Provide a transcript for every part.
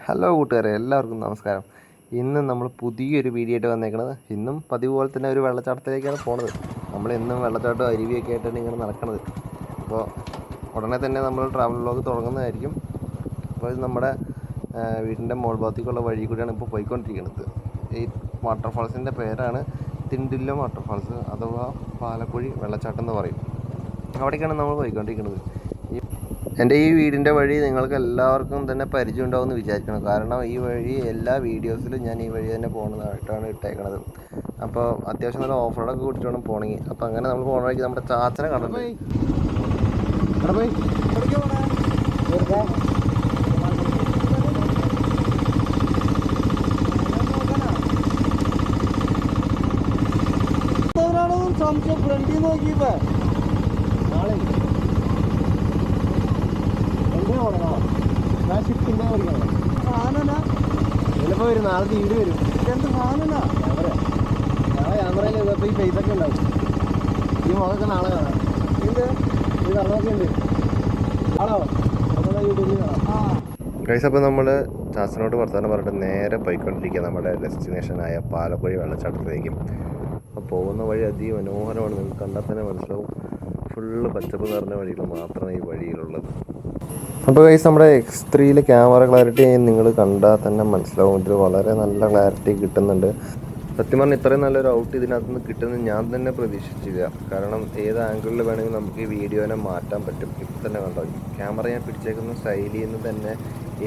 Hello കൂട്ടുകാരെ, എല്ലാവർക്കും നമസ്കാരം. ഇന്ന് നമ്മൾ പുതിയൊരു വീഡിയോ ആയിട്ട് വന്നേക്കുന്നത്. ഇന്നും പതിവ് പോലെ തന്നെ ഒരു വെള്ളച്ചാട്ടത്തിലേക്കാണ് പോണത്. നമ്മൾ എന്നും വെള്ളച്ചാട്ടം അരുവിയൊക്കെ ആയിട്ടാണ് ഇങ്ങനെ നടക്കുന്നത്. അപ്പോൾ ഉടനെ തന്നെ നമ്മൾ ട്രാവൽ വ്ലോഗ് തുടങ്ങുന്നതായിരിക്കും. അപ്പോൾ ഇത് നമ്മുടെ വീടിൻ്റെ മോൾ ഭാഗത്തേക്കുള്ള വഴി കൂടിയാണ് ഇപ്പോൾ പോയിക്കൊണ്ടിരിക്കുന്നത്. ഈ വാട്ടർഫാൾസിൻ്റെ പേരാണ് തിണ്ടില്ലം വാട്ടർഫാൾസ് അഥവാ പാലക്കുഴി വെള്ളച്ചാട്ടം എന്ന് പറയും. അവിടേക്കാണ് നമ്മൾ പോയിക്കൊണ്ടിരിക്കുന്നത്. എൻ്റെ ഈ വീടിൻ്റെ വഴി നിങ്ങൾക്ക് എല്ലാവർക്കും തന്നെ പരിചയം ഉണ്ടാവുമെന്ന് വിചാരിക്കണം. കാരണം ഈ വഴി എല്ലാ വീഡിയോസിലും ഞാൻ ഈ വഴി തന്നെ പോകുന്നതായിട്ടാണ് ഇട്ടേക്കണത്. അപ്പോൾ അത്യാവശ്യം നല്ല ഓഫ് റോഡൊക്കെ കൂട്ടിയിട്ട് വേണം പോകണമെങ്കിൽ. അപ്പോൾ അങ്ങനെ നമ്മൾ പോകുന്ന വഴിക്ക് നമ്മുടെ ചാച്ചനെ കണ്ടു. ചിലപ്പോൾ വരും, നാളെ വീട് വരും. എന്ത് സാധന നാളെ ക്യാമറയിൽ ഇപ്പോൾ ഈ ഫേസൊക്കെ ഉണ്ടാവും. ഈ മുഖമൊക്കെ നാളെ കാണാം. ഇത് ഈ പറഞ്ഞൊക്കെ ഉണ്ട് ആണോ യൂട്യൂബിൽ കാണാം. ഗൈസ്, അപ്പോൾ നമ്മൾ ചാച്ചനോട് വർത്തമാനം പറഞ്ഞിട്ട് നേരെ പോയിക്കൊണ്ടിരിക്കുക നമ്മുടെ ഡെസ്റ്റിനേഷനായ പാലക്കുഴി വെള്ളച്ചാട്ടത്തിലേക്കും. അപ്പോൾ പോകുന്ന വഴി അതിമനോഹരമാണ്. നിങ്ങൾക്ക് കണ്ടാൽ തന്നെ മനസ്സിലാവും. ഫുള്ള് പച്ചപ്പ് നിറഞ്ഞ വഴികൾ മാത്രമാണ് ഈ വഴിയിലുള്ളത്. അപ്പോൾ ഗൈസ്, നമ്മുടെ X3 ക്യാമറ ക്ലാരിറ്റി നിങ്ങൾ കണ്ടാൽ തന്നെ മനസ്സിലാവും. ഇത് വളരെ നല്ല ക്ലാരിറ്റി കിട്ടുന്നുണ്ട്. സത്യം പറഞ്ഞാൽ ഇത്രയും നല്ലൊരു ഔട്ട് ഇതിനകത്ത് നിന്ന് കിട്ടുന്നത് ഞാൻ തന്നെ പ്രതീക്ഷിച്ചില്ല. കാരണം ഏത് ആംഗിളിൽ വേണമെങ്കിൽ നമുക്ക് ഈ വീഡിയോനെ മാറ്റാൻ പറ്റും. ഇപ്പം തന്നെ കണ്ടോ, ക്യാമറ ഞാൻ പിടിച്ചേക്കുന്ന ശൈലിയിൽ നിന്ന് തന്നെ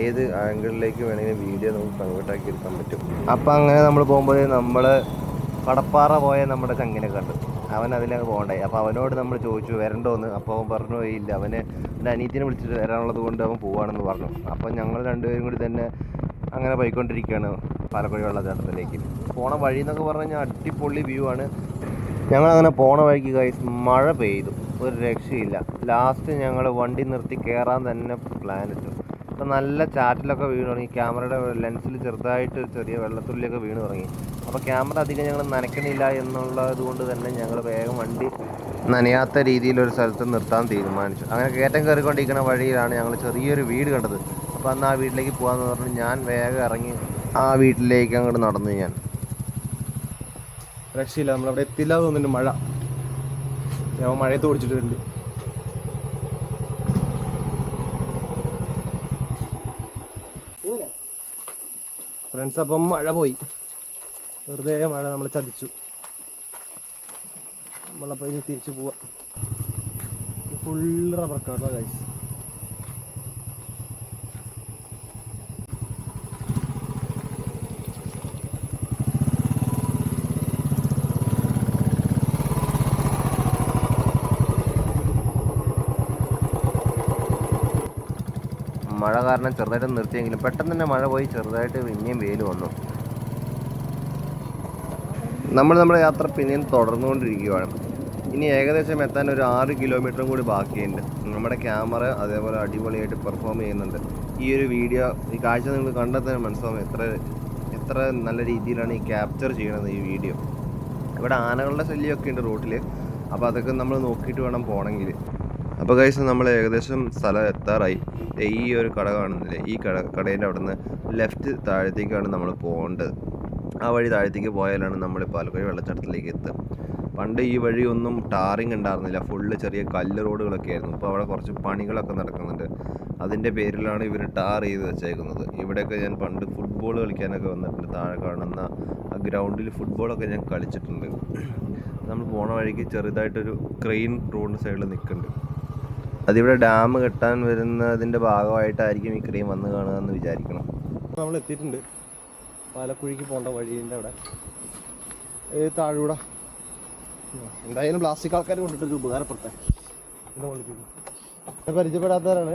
ഏത് ആംഗിളിലേക്ക് വേണമെങ്കിലും വീഡിയോ നമുക്ക് കൺവേർട്ടാക്കി എടുക്കാൻ പറ്റും. അപ്പം അങ്ങനെ നമ്മൾ പോകുമ്പോൾ നമ്മൾ കടപ്പാറ പോയ നമ്മുടെ ചങ്ങിനെ കണ്ടു. അവൻ അതിലങ്ങ് പോകണ്ടായി. അപ്പോൾ അവനോട് നമ്മൾ ചോദിച്ചു വരണ്ടോന്ന്. അപ്പോൾ അവൻ പറഞ്ഞു ഇല്ല, അവന് എൻ്റെ അനിയത്തിനെ വിളിച്ചിട്ട് വരാനുള്ളത് കൊണ്ട് അവൻ പോവാണെന്ന് പറഞ്ഞു. അപ്പം ഞങ്ങൾ രണ്ടുപേരും കൂടി തന്നെ അങ്ങനെ പോയിക്കൊണ്ടിരിക്കുകയാണ് പാലക്കുഴി വെള്ളച്ചാട്ടത്തിലേക്ക്. പോണ വഴി എന്നൊക്കെ പറഞ്ഞു കഴിഞ്ഞാൽ അടിപൊളി വ്യൂ ആണ്. ഞങ്ങളങ്ങനെ പോണ വഴിക്ക് ഗൈസ് മഴ പെയ്തു, ഒരു രക്ഷയില്ല. ലാസ്റ്റ് ഞങ്ങൾ വണ്ടി നിർത്തി കയറാൻ തന്നെ പ്ലാൻ ഇട്ടു. അപ്പോൾ നല്ല ചാറ്റിലൊക്കെ വീണ് തുടങ്ങി. ക്യാമറയുടെ ലെൻസിൽ ചെറുതായിട്ട് ചെറിയ വെള്ളത്തുള്ളിയൊക്കെ വീണ് തുടങ്ങി. അപ്പോൾ ക്യാമറ അധികം ഞങ്ങൾ നനയ്ക്കണില്ല എന്നുള്ളത് കൊണ്ട് തന്നെ ഞങ്ങൾ വേഗം വണ്ടി നനയാത്ത രീതിയിലൊരു സ്ഥലത്ത് നിർത്താൻ തീരുമാനിച്ചു. അങ്ങനെ കയറ്റം കയറിക്കൊണ്ടിരിക്കുന്ന വഴിയിലാണ് ഞങ്ങൾ ചെറിയൊരു വീട് കണ്ടത്. അപ്പോൾ അന്ന് ആ വീട്ടിലേക്ക് പോകാമെന്ന് പറഞ്ഞു ഞാൻ വേഗം ഇറങ്ങി ആ വീട്ടിലേക്ക് അങ്ങോട്ട് നടന്നു. ഞാൻ രക്ഷയില്ല, നമ്മളവിടെ എത്തില്ല തോന്നുന്നുണ്ട്. ഞാൻ മഴയത്ത് ഓടിച്ചിട്ടുണ്ട്. ഫ്രണ്ട്സ്, അപ്പം മഴ പോയി, വെറുതെ മഴ നമ്മൾ ചതിച്ചു. നമ്മളപ്പോൾ ഇനി തിരിച്ചു പോവാം. ഫുള്ള് റബ്ബർ കാടാണ് ഗൈസ്. മഴ കാരണം ചെറുതായിട്ട് നിർത്തിയെങ്കിലും പെട്ടെന്ന് തന്നെ മഴ പോയി, ചെറുതായിട്ട് പിന്നെയും വെയിൽ വന്നു. നമ്മുടെ യാത്ര പിന്നെയും തുടർന്നുകൊണ്ടിരിക്കുകയാണ്. ഇനി ഏകദേശം എത്താൻ ഒരു 6 കിലോമീറ്ററും കൂടി ബാക്കിയുണ്ട്. നമ്മുടെ ക്യാമറ അതേപോലെ അടിപൊളിയായിട്ട് പെർഫോം ചെയ്യുന്നുണ്ട്. ഈ ഒരു വീഡിയോ, ഈ കാഴ്ച നിങ്ങൾ കണ്ടാൽ തന്നെ മനസ്സിലാവും എത്ര നല്ല രീതിയിലാണ് ഈ ക്യാപ്ചർ ചെയ്യണത് ഈ വീഡിയോ. ഇവിടെ ആനകളുടെ ശല്യമൊക്കെ ഉണ്ട് റോട്ടിൽ. അപ്പോൾ അതൊക്കെ നമ്മൾ നോക്കിയിട്ട് വേണം പോകണമെങ്കിൽ. അപ്പോൾ ഗൈസ്, നമ്മൾ ഏകദേശം സ്ഥലം എത്താറായി. ഈ ഒരു കട കാണുന്നില്ലേ, ഈ കടേൻ്റെ അവിടെ നിന്ന് ലെഫ്റ്റ് താഴത്തേക്കാണ് നമ്മൾ പോകേണ്ടത്. ആ വഴി താഴത്തേക്ക് പോയാലാണ് നമ്മൾ പാലക്കുഴി വെള്ളച്ചാട്ടത്തിലേക്ക് എത്തുക. പണ്ട് ഈ വഴി ഒന്നും ടാറിങ് ഉണ്ടായിരുന്നില്ല, ഫുള്ള് ചെറിയ കല്ല് റോഡുകളൊക്കെ ആയിരുന്നു. ഇപ്പോൾ അവിടെ കുറച്ച് പണികളൊക്കെ നടക്കുന്നുണ്ട്. അതിൻ്റെ പേരിലാണ് ഇവർ ടാർ ചെയ്ത് വെച്ചേക്കുന്നത്. ഇവിടെയൊക്കെ ഞാൻ പണ്ട് ഫുട്ബോൾ കളിക്കാനൊക്കെ വന്നിട്ടുണ്ട്. താഴെ കാണുന്ന ആ ഗ്രൗണ്ടിൽ ഫുട്ബോളൊക്കെ ഞാൻ കളിച്ചിട്ടുണ്ട്. നമ്മൾ പോണ വഴിക്ക് ചെറുതായിട്ടൊരു ക്രെയിൻ റോഡിന് സൈഡിൽ നിൽക്കുന്നുണ്ട്. അതിവിടെ ഡാം കെട്ടാൻ വരുന്നതിൻ്റെ ഭാഗമായിട്ടായിരിക്കും ഈ ക്രെയിൻ വന്ന് കാണുക എന്ന് വിചാരിക്കണം. നമ്മൾ എത്തിയിട്ടുണ്ട് പാലക്കുഴിക്ക് പോകേണ്ട വഴീൻ്റെ അവിടെ. താഴൂടെ എന്തായാലും പ്ലാസ്റ്റിക് ആൾക്കാർ കൊണ്ടിട്ടൊരു ഉപകാരപ്പെട്ടെ. പരിചയപ്പെടാത്തവരാണ്.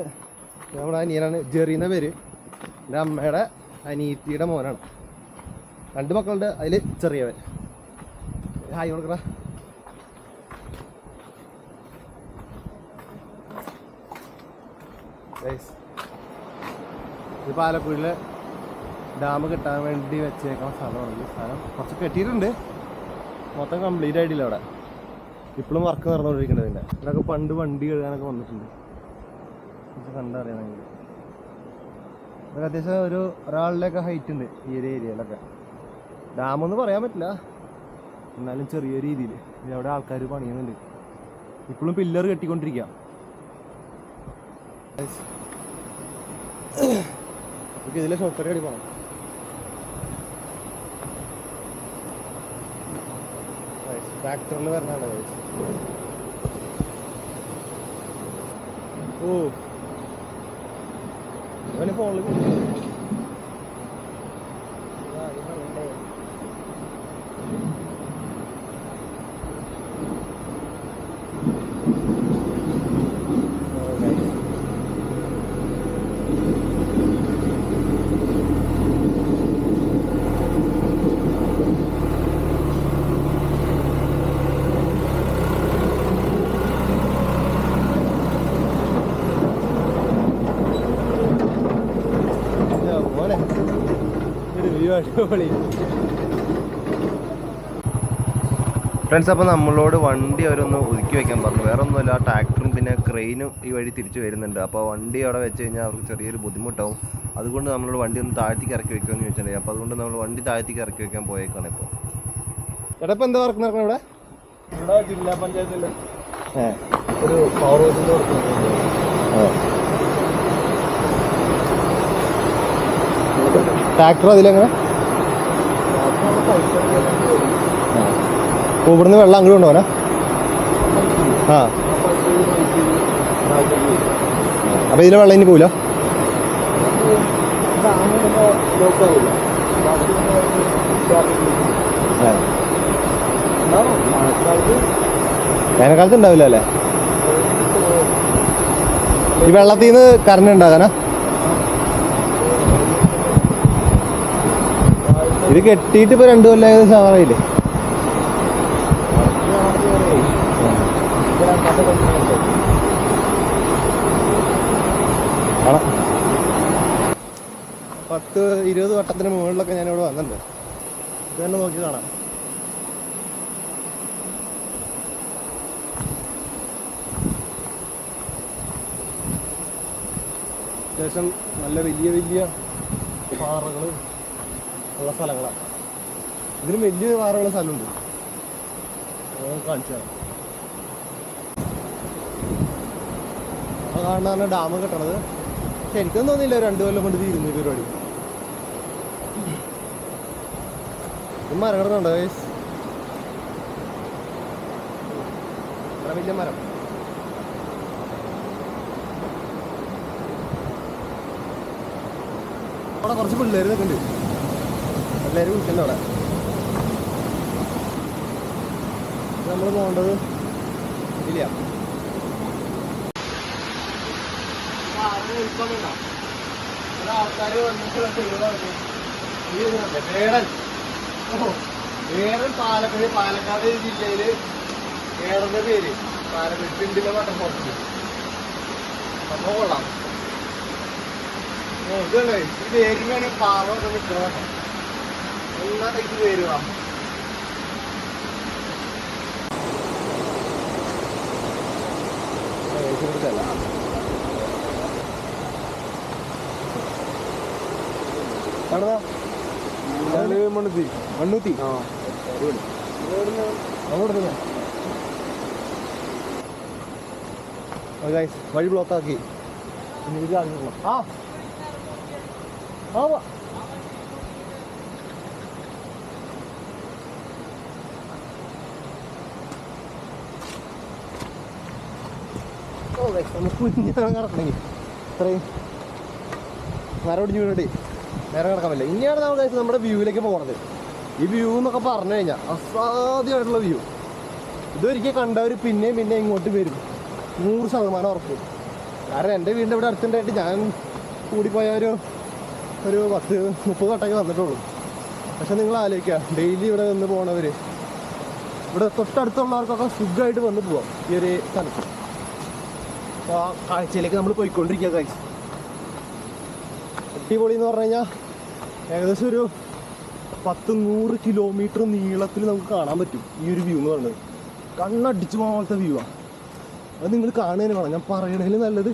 നമ്മുടെ അനിയനാണ്, ജെറിന്ന പേര്. എൻ്റെ അമ്മയുടെ അനിയത്തിയുടെ മോനാണ്. 2 മക്കളുണ്ട്, അതിൽ ചെറിയവൻ. ഹായ് കൊടുക്കറ. ഇത് പാലക്കുഴിയിലെ ഡാം കെട്ടാൻ വേണ്ടി വെച്ചേക്കുന്ന സ്ഥലമാണ്. ഈ സ്ഥലം കുറച്ച് കെട്ടിയിട്ടുണ്ട്, മൊത്തം കംപ്ലീറ്റ് ആയിട്ടില്ല. അവിടെ ഇപ്പോഴും വർക്ക് നടന്നുകൊണ്ടിരിക്കുന്നത്. ഇവിടെയൊക്കെ പണ്ട് വണ്ടി കഴുകാനൊക്കെ വന്നിട്ടുണ്ട്. കണ്ടറിയണമെങ്കിൽ അത്യാവശ്യം ഒരാളിലൊക്കെ ഹൈറ്റ് ഉണ്ട് ഈ ഒരു ഏരിയയിലൊക്കെ. ഡാമൊന്നും പറയാൻ പറ്റില്ല, എന്നാലും ചെറിയ രീതിയിൽ അവിടെ ആൾക്കാർ പണിയുന്നുണ്ട്. ഇപ്പോഴും പില്ലർ കെട്ടിക്കൊണ്ടിരിക്കുക. ഇതിലെ ഷോർട്ട് കട്ട് അടി പോകണം. ട്രാക്ടറിൽ വരണാണ്. ഓ അവന് ഫോണിൽ ഫ്രണ്ട്സ്. അപ്പോൾ നമ്മളോട് വണ്ടി അവരൊന്ന് ഒതുക്കി വെക്കാൻ പറഞ്ഞു. വേറെ ഒന്നുമല്ല, ട്രാക്ടറും പിന്നെ ക്രെയിനും ഈ വഴി തിരിച്ചു വരുന്നുണ്ട്. അപ്പോൾ വണ്ടി അവിടെ വെച്ച് കഴിഞ്ഞാൽ അവർക്ക് ചെറിയൊരു ബുദ്ധിമുട്ടാവും. അതുകൊണ്ട് നമ്മളോട് വണ്ടി ഒന്ന് താഴ്ത്തിക്ക് ഇറക്കി വെക്കുമെന്ന് ചോദിച്ചിട്ടുണ്ടെങ്കിൽ അപ്പോൾ അതുകൊണ്ട് നമ്മൾ വണ്ടി താഴ്ത്തിക്ക് ഇറക്കി വെക്കാൻ പോയേക്കാണ്. ഇപ്പോൾ ചേട്ടാ ഇപ്പോൾ എന്താ വർക്ക് നടക്കണം ഇവിടെ? ജില്ലാ പഞ്ചായത്തിൽ ഒരു പവർ ഹൗസിൻ്റെ ട്രാക്ടർ അതിലെങ്ങനെ ഇവിടുന്ന് വെള്ളം അങ്ങോട്ട് കൊണ്ടുപോകാനാ? ആ അപ്പോൾ ഇതിലെ വെള്ളം ഇനി പോവില്ല? വേനൽക്കാലത്ത് ഉണ്ടാവില്ല അല്ലേ? ഈ വെള്ളത്തിൽ നിന്ന് കറണ്ട് ഉണ്ടാകാനാ? ഇത് കെട്ടിയിട്ട് ഇപ്പോൾ 2 കൊല്ലം ഏകദേശം ആവാറായില്ലേ? കാണാം. 10-20 വട്ടത്തിന് മുകളിലൊക്കെ ഞാനിവിടെ വന്നിട്ടുണ്ട്. ഇത് തന്നെ നോക്കി കാണാം. അത്യാവശ്യം നല്ല വലിയ വലിയ പാറകൾ ഉള്ള സ്ഥലങ്ങളാണ്. ഇതിന് വലിയ പാറകളുള്ള സ്ഥലമുണ്ട്, കാണിച്ചു തരാം. കാണാനാണ് ഡാം കെട്ടണത്. പക്ഷെ എനിക്കൊന്നും തോന്നിയില്ല 2 കൊല്ലം കൊണ്ട് തീരുന്നു ഈ പരിപാടി. മരം കിടന്നുണ്ടോ? വലിയ മരം. അവിടെ കുറച്ച് പിള്ളേർ നിൽക്കുന്നുണ്ട്. എല്ലാവരും വിളിക്കുന്നുണ്ട് അവിടെ. നമ്മൾ പോകേണ്ടത് ഇല്ല. ആൾക്കാർ വേടൻ പാലക്കാട് ജില്ലയില് വേടന്റെ പേര് പാലക്കാട് പിണ്ടിലെ വട്ടംപോർട്ടില് സംഭവം കൊള്ളാം. ഇതല്ലേ ഈ പേരിനാണ് പാവൊക്കെ നിൽക്കണം. എല്ലാ ടൈപ്പ് പേര് കാണാം. മണ്ണൂത്തി മണ്ണൂത്തി വഴി ബ്ലോക്കാക്കി. ആ കിടക്കണമെങ്കിൽ ഇത്രയും മരം ഒടിഞ്ഞു നേരെ കിടക്കാൻ പറ്റില്ല. ഇനിയാണ് നമ്മൾ നമ്മുടെ വ്യൂവിലേക്ക് പോകുന്നത്. ഈ വ്യൂ എന്നൊക്കെ പറഞ്ഞു കഴിഞ്ഞാൽ അസാധ്യമായിട്ടുള്ള വ്യൂ. ഇതൊരിക്കൽ കണ്ടവർ പിന്നെയും പിന്നെ ഇങ്ങോട്ട് വരും, 100% ഉറപ്പ്. കാരണം എൻ്റെ വീടിൻ്റെ ഇവിടെ അടുത്തുണ്ടായിട്ട് ഞാൻ കൂടിപ്പോയ ഒരു 10-30 വട്ടമൊക്കെ വന്നിട്ടുള്ളൂ. പക്ഷെ നിങ്ങൾ ആലോചിക്കുക, ഡെയിലി ഇവിടെ നിന്ന് പോകണവർ, ഇവിടെ തൊട്ടടുത്തുള്ളവർക്കൊക്കെ സുഖമായിട്ട് വന്ന് പോവാം ഈ ഒരു സ്ഥലത്ത്. അപ്പോൾ ആ കാഴ്ചയിലേക്ക് നമ്മൾ പോയിക്കൊണ്ടിരിക്കുക. കാഴ്ച അടിപൊളി എന്ന് പറഞ്ഞു കഴിഞ്ഞാൽ ഏകദേശം ഒരു 10-100 കിലോമീറ്റർ നീളത്തിൽ നമുക്ക് കാണാൻ പറ്റും ഈ ഒരു വ്യൂ എന്ന് പറയുന്നത്. കണ്ണടിച്ച് പോലത്തെ വ്യൂ ആണ് അത്. നിങ്ങൾ കാണുന്നതിന് വേണം, ഞാൻ പറയണതിൽ നല്ലത്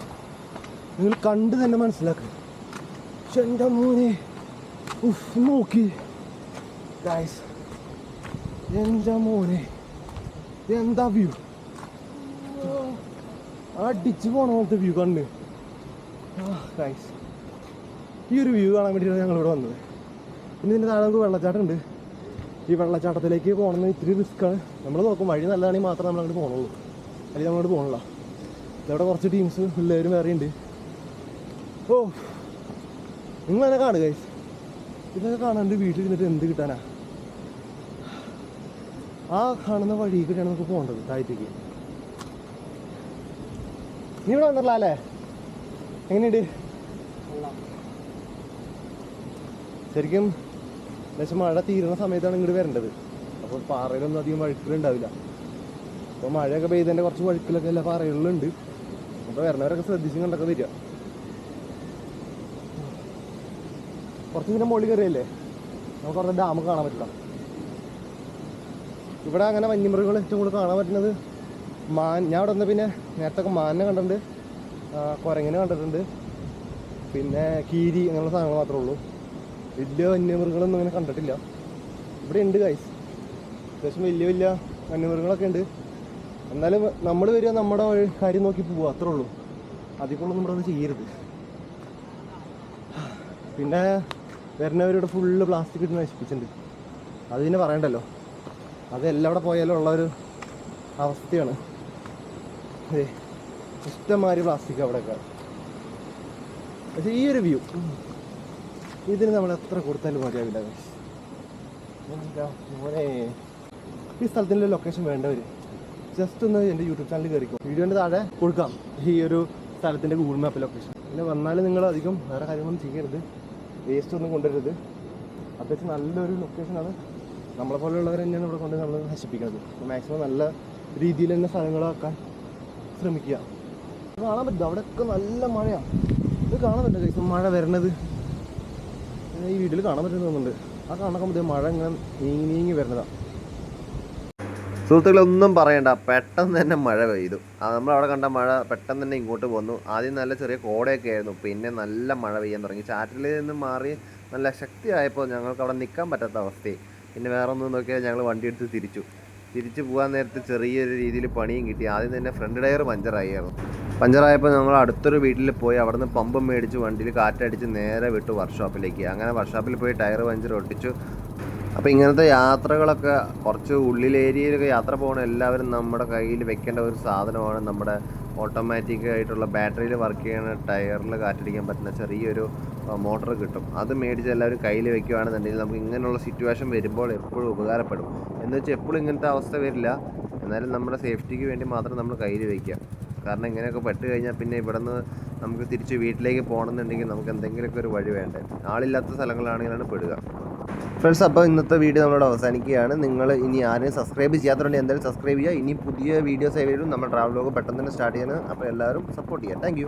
നിങ്ങൾ കണ്ട് തന്നെ മനസ്സിലാക്കുക. എൻ്റെ മോനെ നോക്കി ഗൈസ്, എൻ്റെ മോനെ എന്താ വ്യൂ, അടിച്ച് പോണ പോലത്തെ വ്യൂ കണ്ട് ഗൈസ്. ഈ ഒരു വ്യൂ കാണാൻ വേണ്ടിയിട്ടാണ് ഞങ്ങളിവിടെ വന്നത്. പിന്നെ ഇതിൻ്റെ താഴെ നമുക്ക് വെള്ളച്ചാട്ടം ഉണ്ട്. ഈ വെള്ളച്ചാട്ടത്തിലേക്ക് പോകണമെന്ന് ഇത്തിരി റിസ്ക്കാണ്. നമ്മൾ നോക്കും വഴി നല്ലതാണെങ്കിൽ മാത്രമേ നമ്മൾ അങ്ങോട്ട് പോകണുള്ളൂ, അല്ലെങ്കിൽ നമ്മളോട് പോകണില്ല. ഇതവിടെ കുറച്ച് ടീംസ് പിള്ളേരും വേറെ ഉണ്ട്. ഓ നിങ്ങൾ തന്നെ കാണുക ഗൈസ്, ഇതൊക്കെ കാണാണ്ട് വീട്ടിൽ ഇരുന്നിട്ട് എന്ത് കിട്ടാനാ? ആ കാണുന്ന വഴി കൂടെയാണ് നമുക്ക് പോകേണ്ടത് താഴത്തേക്ക്. നീ ഇവിടെ വന്നിട്ടില്ല അല്ലേ? എങ്ങനെയുണ്ട്? ശരിക്കും എന്നുവെച്ചാൽ മഴ തീരുന്ന സമയത്താണ് ഇങ്ങോട്ട് വരേണ്ടത്. അപ്പോൾ പാറയിലൊന്നും അധികം വഴുക്കലുണ്ടാവില്ല. അപ്പോൾ മഴയൊക്കെ പെയ്തതിൻ്റെ കുറച്ച് വഴുക്കലൊക്കെ എല്ലാ പാറകളിലുണ്ട്. അപ്പോൾ വരണവരൊക്കെ ശ്രദ്ധിച്ചും കണ്ടൊക്കെ വരിക. കുറച്ച് ഇതിൻ്റെ മുകളിൽ കയറിയല്ലേ നമുക്ക് കുറച്ച് ഡാം കാണാൻ പറ്റില്ല. ഇവിടെ അങ്ങനെ വന്യമൃഗങ്ങൾ ഏറ്റവും കൂടുതൽ കാണാൻ പറ്റുന്നത് മാൻ. ഞാൻ അവിടെ വന്ന പിന്നെ നേരത്തെ മാനിനെ കണ്ടിട്ടുണ്ട്, കുരങ്ങിനെ കണ്ടിട്ടുണ്ട്, പിന്നെ കീരി അങ്ങനെയുള്ള സാധനങ്ങൾ മാത്രമേ ഉള്ളൂ. വലിയ വന്യമൃഗങ്ങളൊന്നും അങ്ങനെ കണ്ടിട്ടില്ല. ഇവിടെ ഉണ്ട് ഗൈസ്, അത്യാവശ്യം വലിയ വലിയ വന്യമൃഗങ്ങളൊക്കെ ഉണ്ട്. എന്നാലും നമ്മൾ വരിക നമ്മുടെ കാര്യം നോക്കി പോവുക, അത്രേ ഉള്ളൂ. അതിക്കൊന്നും നമ്മളത് ചെയ്യരുത്. പിന്നെ വരുന്നവരുടെ ഫുള്ള് പ്ലാസ്റ്റിക് ഇട്ട് നശിപ്പിച്ചിട്ടുണ്ട്. അത് പിന്നെ പറയണ്ടല്ലോ, അത് എല്ലാവിടെ പോയാലും ഉള്ളൊരു അവസ്ഥയാണ്. ഇഷ്ടംമാതിരി പ്ലാസ്റ്റിക് അവിടെയൊക്കെ. പക്ഷേ ഈ ഒരു വ്യൂ ഇതിന് നമ്മൾ എത്ര കൊടുത്താലും മതിയാവില്ല. മോനെ ഈ സ്ഥലത്തിൻ്റെ ലൊക്കേഷൻ വേണ്ടവർ ജസ്റ്റ് ഒന്ന് എൻ്റെ യൂട്യൂബ് ചാനൽ കയറിക്കും. വീഡിയോൻ്റെ താഴെ കൊടുക്കാം ഈ ഒരു സ്ഥലത്തിൻ്റെ ഗൂഗിൾ മാപ്പ് ലൊക്കേഷൻ. പിന്നെ വന്നാലും നിങ്ങൾ അധികം വേറെ കാര്യങ്ങളൊന്നും ചെയ്യരുത്, വേസ്റ്റ് ഒന്നും കൊണ്ടുവരരുത്. അത്യാവശ്യം നല്ലൊരു ലൊക്കേഷനാണ്. നമ്മളെ പോലെയുള്ളവർ തന്നെയാണ് ഇവിടെ കൊണ്ട് നമ്മൾ നശിപ്പിക്കുന്നത്. മാക്സിമം നല്ല രീതിയിൽ തന്നെ സ്ഥലങ്ങളാക്കാൻ ശ്രമിക്കുക. കാണാൻ പറ്റും അവിടെയൊക്കെ നല്ല മഴയാണ്. ഇത് കാണാൻ പറ്റും കഴിച്ചു മഴ വരണത് ഈ വീട്ടിൽ കാണാൻ പറ്റുമെന്ന് തോന്നുന്നുണ്ട്. ആ കാണാൻ മഴ ഇങ്ങനെ നീങ്ങി വരുന്നതാണ്. സുഹൃത്തുക്കളൊന്നും പറയണ്ട, പെട്ടെന്ന് തന്നെ മഴ പെയ്തു. നമ്മളവിടെ കണ്ട മഴ പെട്ടെന്ന് തന്നെ ഇങ്ങോട്ട് പോന്നു. ആദ്യം നല്ല ചെറിയ കോടയൊക്കെ ആയിരുന്നു, പിന്നെ നല്ല മഴ പെയ്യാൻ തുടങ്ങി. ചാറ്റിൽ നിന്ന് മാറി നല്ല ശക്തിയായപ്പോൾ ഞങ്ങൾക്ക് അവിടെ നിൽക്കാൻ പറ്റാത്ത അവസ്ഥയായി. പിന്നെ വേറെ ഒന്നും നോക്കിയാൽ ഞങ്ങൾ വണ്ടി എടുത്ത് തിരിച്ചു പോകാൻ നേരത്ത് ചെറിയൊരു രീതിയിൽ പണിയും കിട്ടി. ആദ്യം തന്നെ ഫ്രണ്ട് ടയർ പഞ്ചറായപ്പോൾ ഞങ്ങൾ അടുത്തൊരു വീട്ടിൽ പോയി അവിടെ നിന്ന് പമ്പ് മേടിച്ച് വണ്ടിയിൽ കാറ്റടിച്ച് നേരെ വിട്ടു വർക്ക്ഷോപ്പിലേക്ക്. അങ്ങനെ വർക്ക്ഷോപ്പിൽ പോയി ടയർ പഞ്ചർ ഒട്ടിച്ചു. അപ്പോൾ ഇങ്ങനത്തെ യാത്രകളൊക്കെ കുറച്ച് ഉള്ളിലേരിയയിലൊക്കെ യാത്ര പോകണ എല്ലാവരും നമ്മുടെ കയ്യിൽ വെക്കേണ്ട ഒരു സാധനമാണ് നമ്മുടെ ഓട്ടോമാറ്റിക് ആയിട്ടുള്ള ബാറ്ററിയിൽ വർക്ക് ചെയ്യുന്ന ടയറിൽ കാറ്റടിക്കാൻ പറ്റുന്ന ചെറിയൊരു മോട്ടർ കിട്ടും. അത് മേടിച്ച് എല്ലാവരും കയ്യിൽ വെക്കുകയാണെന്നുണ്ടെങ്കിൽ നമുക്ക് ഇങ്ങനെയുള്ള സിറ്റുവേഷൻ വരുമ്പോൾ എപ്പോഴും ഉപകാരപ്പെടും. എന്ന് വെച്ചാൽ എപ്പോഴും ഇങ്ങനത്തെ അവസ്ഥ വരില്ല, എന്നാലും നമ്മുടെ സേഫ്റ്റിക്ക് വേണ്ടി മാത്രം നമ്മൾ കയ്യിൽ വയ്ക്കുക. കാരണം ഇങ്ങനെയൊക്കെ പെട്ട് കഴിഞ്ഞാൽ പിന്നെ ഇവിടെ നിന്ന് നമുക്ക് തിരിച്ച് വീട്ടിലേക്ക് പോകണമെന്നുണ്ടെങ്കിൽ നമുക്ക് എന്തെങ്കിലുമൊക്കെ ഒരു വഴി വേണ്ടേ. ആളില്ലാത്ത സ്ഥലങ്ങളാണെങ്കിലാണ് പെടുക. ഫ്രണ്ട്സ്, അപ്പോൾ ഇന്നത്തെ വീഡിയോ നമ്മളോട് അവസാനിക്കുകയാണ്. നിങ്ങൾ ഇനി ആരെയും സബ്സ്ക്രൈബ് ചെയ്യാത്തതുകൊണ്ട് എന്തായാലും സബ്സ്ക്രൈബ് ചെയ്യുക. ഇനി പുതിയ വീഡിയോസ് ആയാലും നമ്മുടെ ട്രാവൽ വ്ലോഗ് പെട്ടെന്ന് തന്നെ സ്റ്റാർട്ട് ചെയ്യുന്നത്. അപ്പോൾ എല്ലാവരും സപ്പോർട്ട് ചെയ്യുക. താങ്ക്